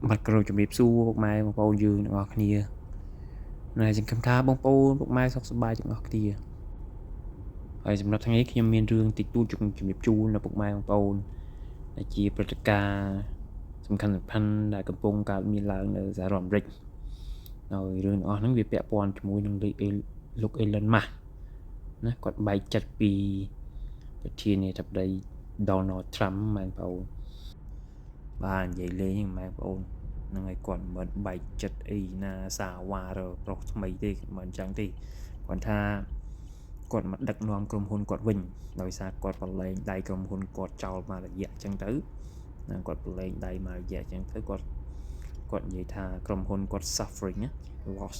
บัดกระโดดจุดบีบสู้พวกไม้พวกเรายืนออกนี่นายจึงคำท้าบงปูพวกไม้สกสบายจึงออกนี่ไอ้สำหรับทางนี้ยังมีเรื่องติดตู้จุดบีบจูนและพวกไม้พวกเราในจีปฏิกาสำคัญพันได้กำปงการมีลางในสารมริกเอาเรื่องอ๋อนั่งเวียแปะปอนจมูกนั่งลูกเอลันมานะกดใบจัดปีประเทศนี้ทับได้โดนัลด์ทรัมป์มาเอาบ้านใหญ่เลยยังมาเอานั่งไอ้ก่อนเหมือนใบจัดไอ้นาสาวาเราปลอกทำไมได้เหมือนจังที่ก่อนถ้ากดมาดักนอมกรมพลกดวิ่งโดยสากดปลายได้กรมพลกดเจ้ามาละเอียดจังตื้อกดปลายได้มาละเอียดจังตื้กดใหญ่ท่ากรมพลกด suffering นะ loss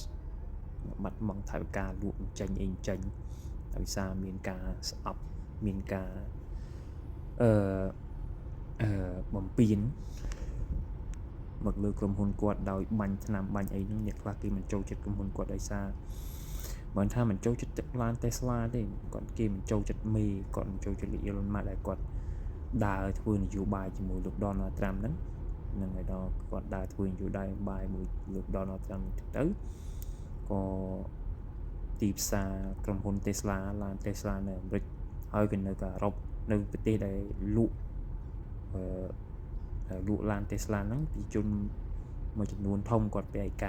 มัดมองถ่ายการลุกจังเองจังโดยสามีนกาอับมีนกาบ่มปีนหมดเลยกรมพลกดโดยบัญชนำบัญไอ้นั่นเนี่ยคลากีมันโจจัดกรมพลกดโดยสาเหมือนถ้ามันโจจัดลานเทสลาได้ก่อนเกมโจจัดเมย์ก่อนโจจัดอีลอนมาได้ก่อนดาทวนอยู่บายจมูกลูกโดนัลด์ทรัมป์นั้นนั่นไงดอก่อนดาทวนอยู่ได้บายมือลูกโดนัลด์ทรัมป์tớiก็ตีบซากรมพลเทสลาลานเทสลาเนี่ยริกhơiกันในการรบในประเทศใดลุลานเทสลานั้นปีจนมาจำนวนthôngกดไปไอก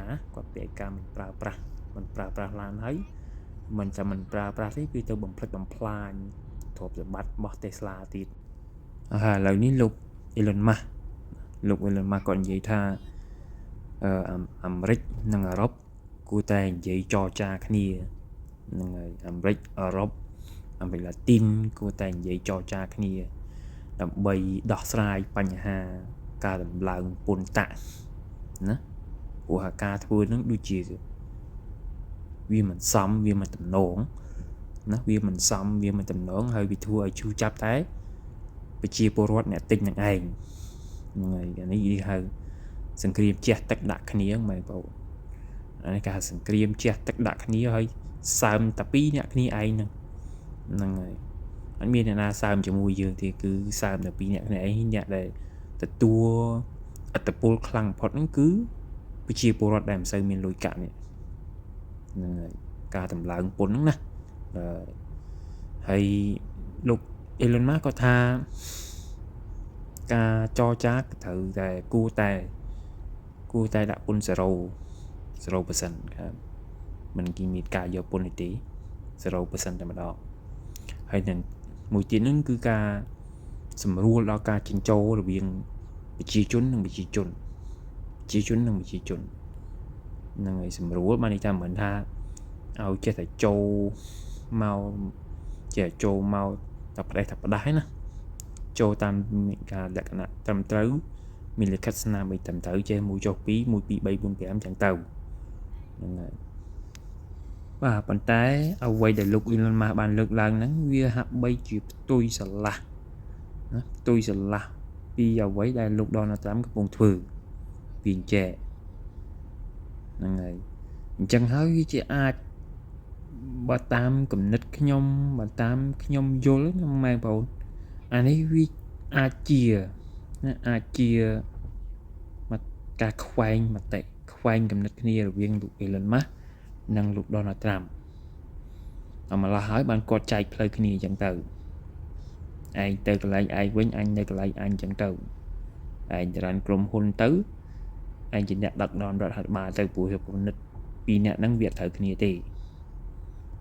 ามันปราลานให้มันจะมันปราที่คือตัวบ่มพลัดบ่มพลานถบจะบัดบอสเทสลาติดแล้วนี้ลูกอีลอนมาก่อนใหญ่ท่าอเมริกนั่งรบกูแต่ใหญ่จอจาขณีนั่งอเมริกรบอเมริกลาตินกูแต่ใหญ่จอจาขณีดับใบดอกสลายปัญหาการดำลางปนตะนะหัวกาทัวนั้นดูจีvì mình xăm vì mình tầm nổn nó vì mình xăm vì mình tầm nổn hơi bị thua ở chú chấp thế bị chia bồ rót nè tinh nặng ảnh người cái này đi hơi sừng cream che tất đạc khăn nhớ mày bảo này cả sừng cream che tất đạc khăn nhớ hơi xăm tập bí nè khăn ảnh nè người anh biết là xăm cho mùi dương thì cứ xăm tập bí nè khăn ấy nhẹ để tập tua ở tập bồ khăn phật nó cứ bị chia bồ rót làm sao mình lùi cạn nàyการทำลายปนนะให้ลูกเอลอนมัสก็ท่าการจอจักถือแต่กูแต่ดับปน0%ครับมันกินมีการยอปนตี0%แต่มาดอกให้หนึ่งมวยตีนึงคือการสำรวจแล้วการจิงโจ้หรือเบียงไปชี้จุนหนึ่งไปชี้จุนนั่งไอ้สำรวจมาในทำเหมือนท่าเอาเจ้าแต่โจเมาtập đáy nèโจตามการดักนะตามเต้ามีเลขสนามีตามเต้าเจ้ามูโจปีใบบุญแก้มจังเต้านั่นแหละว่าปัญไตเอาไว้để lục in lên mà bàn lực lần nắng vía hạ bay chụp tôi sờ là bây giờไว้ได้ลูกดอนตามกับวงถือปีนแจนั่นไงจังเฮ้ยจะอาจbà tam cầm nít cái nhom bà tam cái nhom vô lớn nhom mang vào anh ấy vi chia mà cả khoan mà tệ khoan cầm nít cái này là viên lục Elon Musk năng lục Donald Trump mà là hỏi bạn có chạy play cái này chẳng từ ai từ lại ai với anh đây lại anh chẳng từ ai cho anh cùng hôn tứ anh chỉ đặt đòn rồi hạt bà từ buổi họp nít vì nè năng việt thời cái này thì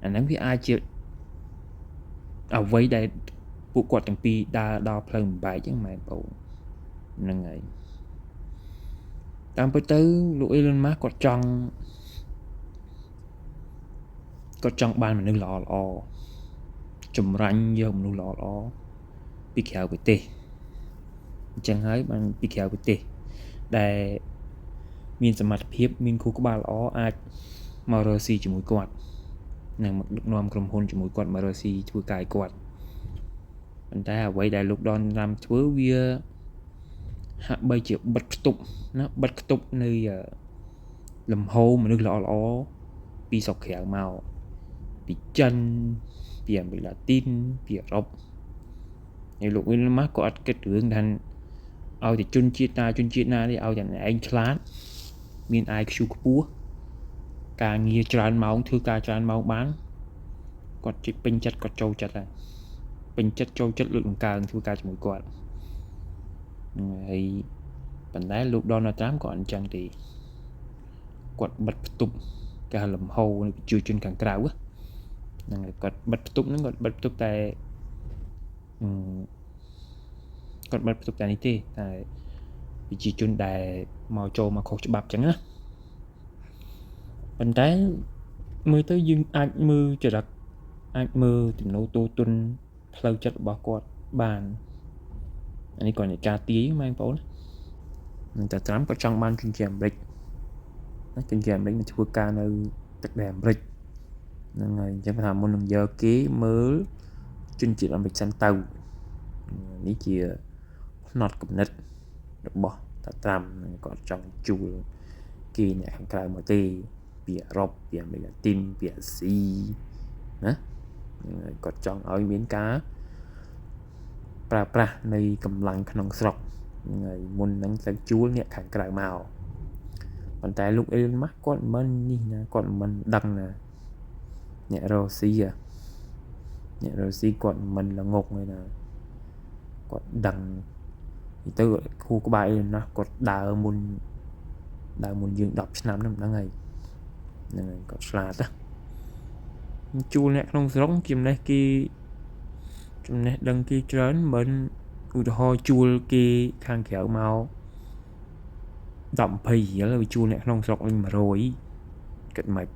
anh nói với ai chịu ở với đây bộ quạt chẳng pi đo phơi bài chứ mày bảo nâng ngày tam tới lũ Elon Musk có trong ban mình nâng lò chùm ranh vô mình lò bị khéo với tê chẳng hái bằng bị khéo với tê để miền sầm mặt hiếp miền khu có ba lò ai mà rơi xì chỉ mũi quạt nàng một lúc nom cầm hôn cho mũi quạt mà rồi xì chui cài quạt anh ta quay đại lục đòn làm chúa vía hạ bay chịu bật tục nơi lầm hô mà nước lọ bị sọc khẻo màu bị chân bị là tin bị rộp nhiều lục Elon Musk có cái đường thành ឲ្យតែជនជាតិណានេះឲ្យតែឯងឆ្លាតមាន IQ ខ្ពស់ការងារច្រើនម៉ោងធ្វើការច្រើនម៉ោងបានគាត់ជិះពេញចិត្តគាត់ចូលចិត្តហើយពេញចិត្តចូលចិត្តលួចបង្កើនធ្វើការជាមួយគាត់ហើយប៉ុន្តែលោក Donald Trump ក៏អញ្ចឹងទេគាត់បិទផ្ទុកគេហៅលំហូរនៃប្រជាជនខាងក្រៅហ្នឹងហើយគាត់បិទផ្ទុកហ្នឹងគាត់បិទផ្ទុកតែគាត់បិទផ្ទុកតែនេះទេតែប្រជាជនដែលមកចូលមកខុសច្បាប់អញ្ចឹងណាប៉ុន្តែមើលទៅយើងអាចមើលចរិតអាចមើលចំណូលទូទុនផ្លូវចិត្តរបស់គាត់បានអានេះគាត់នៃការទាយម៉ែបងប្អូនតែ Trump គាត់ចង់បានជនជាតិអាមេរិកណាជនជាតិអាមេរិកមកធ្វើការនៅទឹកដីអាមេរិកហ្នឹងហើយអញ្ចឹងថាមុននឹងយកគេមើលជនជាតិអាមេរិកសិនទៅនេះជាផ្នត់គំនិតរបស់តា Trump គាត់ចង់ជួលគេអ្នកខាងក្រៅមកទេពីអឺរ៉ុបពីអាមេរិកឡាទីនពីអាស៊ីណាគាត់ចង់ឲ្យមានការប្រើប្រាស់នៃកម្លាំងក្នុងស្រុកហើយមុននឹងទៅជួលអ្នកខាងក្រៅមកប៉ុន្តែលោក Elon Musk គាត់មិននេះណាគាត់មិនដឹងណាអ្នករុស្ស៊ីគាត់មិនល្ងងទេណាគាត់ដឹងទៅគូក្បាល Elon Musk គាត់ដើរមុនយើង10ឆ្នាំហ្នឹងហ្នឹងហើយគាត់ឆ្លាតណាជួលអ្នកក្នុងស្រុកចំណេះដឹងគេច្រើនមិនឧទាហរណ៍ជួលគេខាងក្រៅមក10-20រៀលវាជួលអ្នកក្នុងស្រុកវិញ100គិតមិន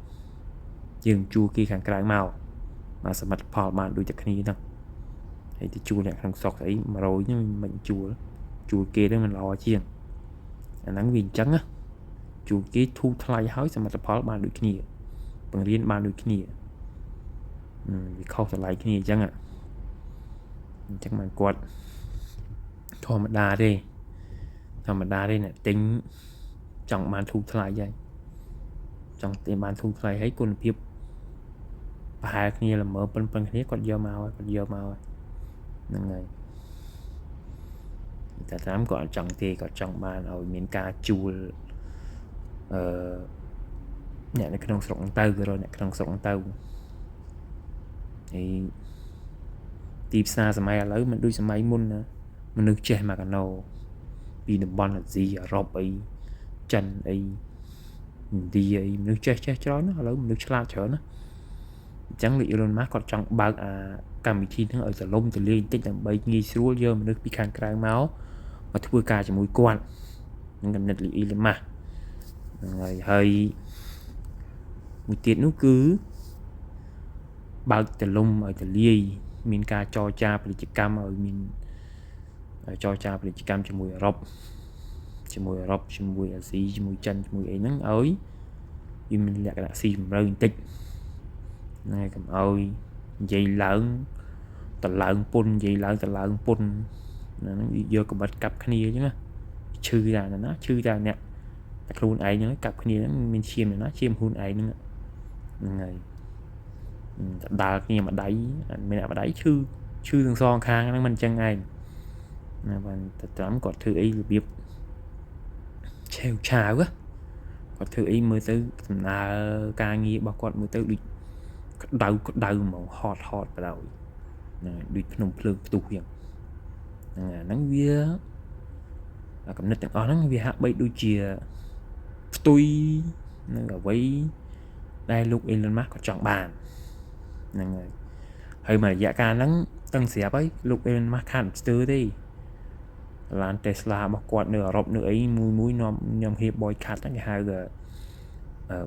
យើងជួលគេខាងក្រៅមកសមិទ្ធផលបានដូចតែគ្នាហ្នឹងហើយទៅជួលអ្នកក្នុងស្រុកស្អី100ហ្នឹងមិនជួលគេហ្នឹងមិនល្អជាងអាហ្នឹងវាអញ្ចឹងណាជួលគេធូរថ្លៃហើយសមិទ្ធផលបានដូចគ្នាបង្រៀនបានដូចគ្នាវាខុសតម្លៃគ្នាអញ្ចឹងមិនគាត់ធម្មតាទេអ្នកទិញចង់បានធូរថ្លៃហើយចង់ទិញបានធូរថ្លៃហើយគុណភាពប្រហែលគ្នាល្មើប៉ុនគ្នាគាត់យកមកហ្នឹងហើយតែតាមគាត់អត់ចង់ទេគាត់ចង់បានឲ្យមានការជួលអ្នកនៅក្នុងស្រុកទៅក៏អ្នកក្នុងស្រុកទៅហើយទីផ្សារសម័យឥឡូវមិនដូចសម័យមុនណាមនុស្សចេះមកកាណូពីតំបន់អាស៊ីអឺរ៉ុបអីចិនអីឥណ្ឌាអីមនុស្សចេះច្រើនណាឥឡូវមនុស្សឆ្លាតច្រើនណាអញ្ចឹងលោក Elon Musk គាត់ចង់បើកអាកម្មវិធីហ្នឹងឲ្យទលំទលាយបន្តិចដើម្បីងាយស្រួលយកមនុស្សពីខាងក្រៅមកធ្វើការជាមួយគាត់នឹងកំណត់លោក Elon Musk ហ្នឹងហើយមួយទៀតនោះគឺបើកទលំឲ្យទលាយមានការចរចាពាណិជ្ជកម្មឲ្យមានចរចាពាណិជ្ជកម្មជាមួយអឺរ៉ុបជាមួយអាស៊ីជាមួយចិនជាមួយអីហ្នឹងឲ្យវាមានលក្ខណៈស៊ីជម្រៅបន្តិចណាកុំឲ្យនិយាយឡើងតឡើងពុននិយាយឡើងតឡើងពុនហ្នឹងយកកម្រិតកាប់គ្នាអញ្ចឹងណាឈឺតែណាឈឺតែអ្នកតែខ្លួនឯងហ្នឹងកាប់គ្នាហ្នឹងមានឈាមណាឈាមខ្លួនឯងហ្នឹងហើយដើរគ្នាមួយដៃមានអ្នកមួយដៃឈឺទាំងសងខាងហ្នឹងមិនអញ្ចឹងឯងណាបានតែតាមគាត់ធ្វើអីរបៀបឆាវគាត់ធ្វើអីមើលទៅដំណើរការងាររបស់គាត់មើលទៅដូចក្តៅហ្មងហត់បដ ாய் ណាដូចភ្នំភ្លើងផ្ទុះយ៉ាងហ្នឹងវាកំណត់ទាំងអស់ហ្នឹងវាហាក់បីដូចជាផ្ទុយនឹងអ្វីដែលលោក Elon Musk គាត់ចង់បានហ្នឹងហើយមួយរយៈកាលហ្នឹងតាំងស្រាប់ហើយលោក Elon Musk ខាត់ស្ទើរទេឡាន Tesla របស់គាត់នៅអឺរ៉ុបនៅអីមួយខ្ញុំហៀប boycott ហ្នឹងគេហៅ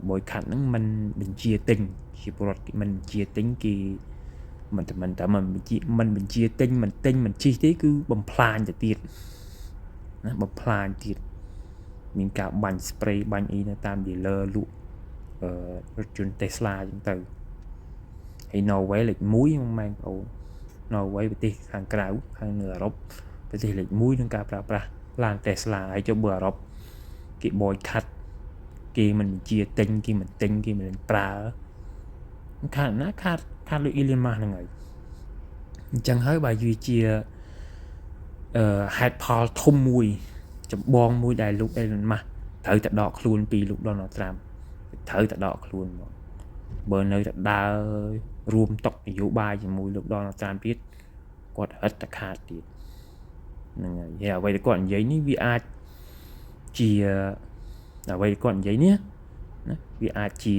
boycott ហ្នឹងមិនបញ្ជាទិញជាពលរដ្ឋមិនបញ្ជាទិញគេមិនបញ្ជាទិញមិនទិញមិនជិះទេគឺបំផ្លាញទៅទៀតណាបំផ្លាញទៀតមានការបាញ់ spray បាញ់អីនៅតាម dealer លក់រថយន្ត Tesla អញ្ចឹងទៅហើយ Norway លេខ1ហ្នឹងម៉ែបងប្អូន Norway ប្រទេសខាងក្រៅខាងនៅអឺរ៉ុបប្រទេសលេខ1ក្នុងការប្រើប្រាស់ឡាន Tesla ហើយចុះបើអឺរ៉ុបគេ boycott គេមិនបញ្ជាទិញគេមិនទិញគេមិនប្រើខាត់លោក Elon Musk ហ្នឹងហើយអញ្ចឹងហើយបើវាជា hạtផលធំមួយចម្បងមួយដែលលោក Elon Musk ត្រូវតែដកខ្លួនពីលោក Donald Trump ត្រូវតែដកខ្លួនមកបើនៅតែដើររួមតុកនយោបាយជាមួយលោក Donald Trump ទៀតគាត់ហិតតែខាតទៀតហ្នឹងហើយអ្វីដែលគាត់និយាយនេះវាអាចជាអ្វីដែលគាត់និយាយនេះណាវាអាចជា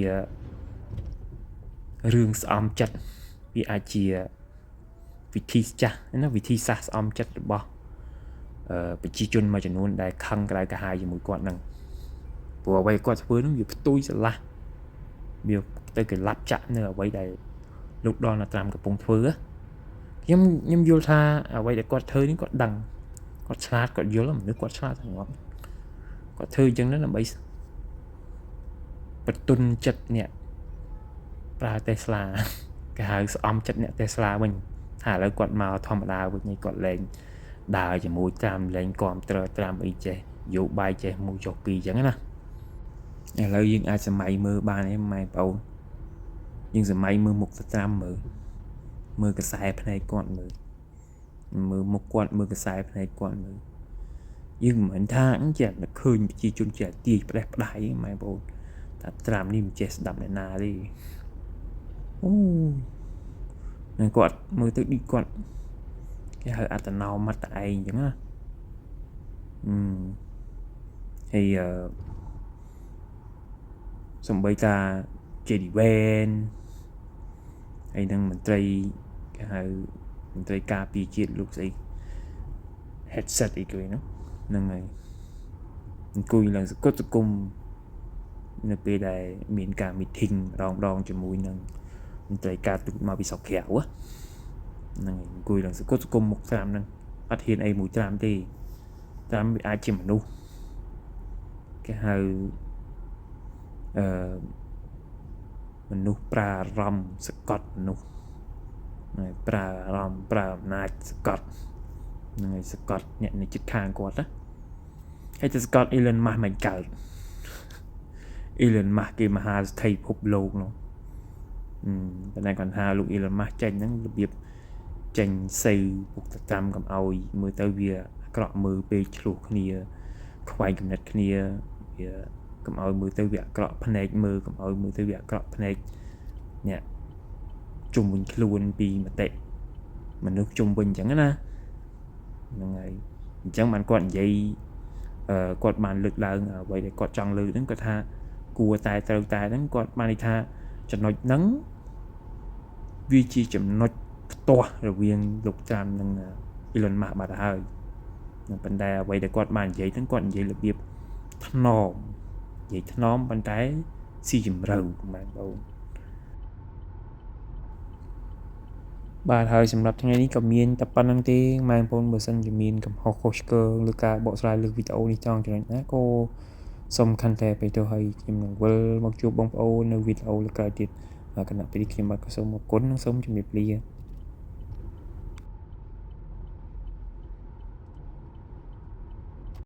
រឿងស្អំចិត្តវាអាចជាវិធីចាស់ណាវិធីសាស្ត្រស្អំចិត្តរបស់ប្រជាជនមួយចំនួនដែលខឹងក្រៅកាហាយជាមួយគាត់ហ្នឹងព្រោះអ្វីគាត់ធ្វើហ្នឹងវាផ្ទុយស្រឡះវាទៅកលាប់ចាក់នៅអ្វីដែលលោក Donald Trump កំពុងធ្វើខ្ញុំយល់ថាអ្វីដែលគាត់ធ្វើនេះគាត់ដឹងគាត់ឆ្លាតគាត់យល់មនុស្សគាត់ឆ្លាតទាំងអស់គាត់ធ្វើអញ្ចឹងដើម្បីបន្ទន់ចិត្តអ្នកប្រើ Tesla គេហៅស្អំចិត្តអ្នក Tesla វិញថាឥឡូវគាត់មកធម្មតាវិញគាត់លែងដើរជាមួយតាមលែងគ្រប់គ្រងតាមអីចេះយោបាយចេះមួយចុះពីរអញ្ចឹងណាឥឡូវយើងអាចសម័យមើលបានទេម៉ែបងប្អូនយើងសម័យមើលមុខទៅតាមមើលកសែភ្នែកគាត់មើលមុខគាត់មើលកសែភ្នែកគាត់មើលយើងមិនមែនថាចេះតែឃើញប្រជាជនចេះទាយផ្ដេសផ្ដាយម៉ែបងប្អូនថាត្រាំនេះមិនចេះស្ដាប់អ្នកណាទេអូនឹងគាត់មើលទៅដូចគាត់គេហៅអត្តនោម័តតែឯងអញ្ចឹងណាហើយសំបីតា JD Vance ហើយនឹងមន្ត្រីគេហៅមន្ត្រីការពារជាតិលោកស្អី headset អីគេហ្នឹងហើយអង្គុយឡើងសកត់សង្គមនៅពេលដែលមានការ meeting ម្ដងជាមួយនឹងមន្ត្រីការទូតមកពីស្រុកក្រៅហ្នឹងហើយអង្គុយឡើងសកត់សង្គមមុខត្រាំហ្នឹងអត់ហ៊ានអីមួយត្រាំទេត្រាំវាអាចជាមនុស្សគេហៅមនុស្សប្រើអារម្មណ៍សកត់មនុស្សប្រើអារម្មណ៍ប្រើអំណាចសកត់ហ្នឹងហើយសកត់អ្នកនៅជិតខាងគាត់ណាហើយទៅសកត់ Elon Musk មិនកើត Elon Musk គេមហាសេដ្ឋីពិភពលោកនោះប៉ុន្តែគាត់ថាលោក Elon Musk ចេញហ្នឹងរបៀបចេញសេវពុកតកម្មកំឲ្យមើលទៅវាអាក្រក់មើលពេកឆ្លោះគ្នាខ្វែងគំនិតគ្នាវាកុំឲ្យមើលទៅវាអាក្រក់ភ្នែកមើលកុំឲ្យមើលទៅវាអាក្រក់ភ្នែកអ្នកជុំវិញខ្លួនពីមតិមនុស្សជុំវិញអញ្ចឹងណាហ្នឹងហើយអញ្ចឹងបានគាត់និយាយគាត់បានលើកឡើងអ្វីដែលគាត់ចង់លើកហ្នឹងគាត់ថាគួរតែត្រូវតែហ្នឹងគាត់បាននិយាយថាចំណុចហ្នឹងវាជាចំណុចផ្ទាស់រវាងលោកត្រាំនិង Elon Musk បាត់ហើយប៉ុន្តែអ្វីដែលគាត់បាននិយាយហ្នឹងគាត់និយាយរបៀបថ្នមនិយាយថ្នមប៉ុន្តែស៊ីជម្រៅម៉ែបងបាទហើយសម្រាប់ថ្ងៃនេះក៏មានតែប៉ុណ្្នឹងទេម៉ែបងប្អូនបើសិនជាមានកំហុសខុសឆ្គងឬការបកស្រាយលើវីដេអូនេះចង់ចំណុចណាក៏សូមខន្តីអភ័យទោសហើយខ្ញុំនឹងវិលមកជួបបងប្អូននៅវីដេអូក្រោយទៀតគណៈពេលនេះខ្ញុំបាទក៏សូមអរគុណនិងសូមជម្រាបលា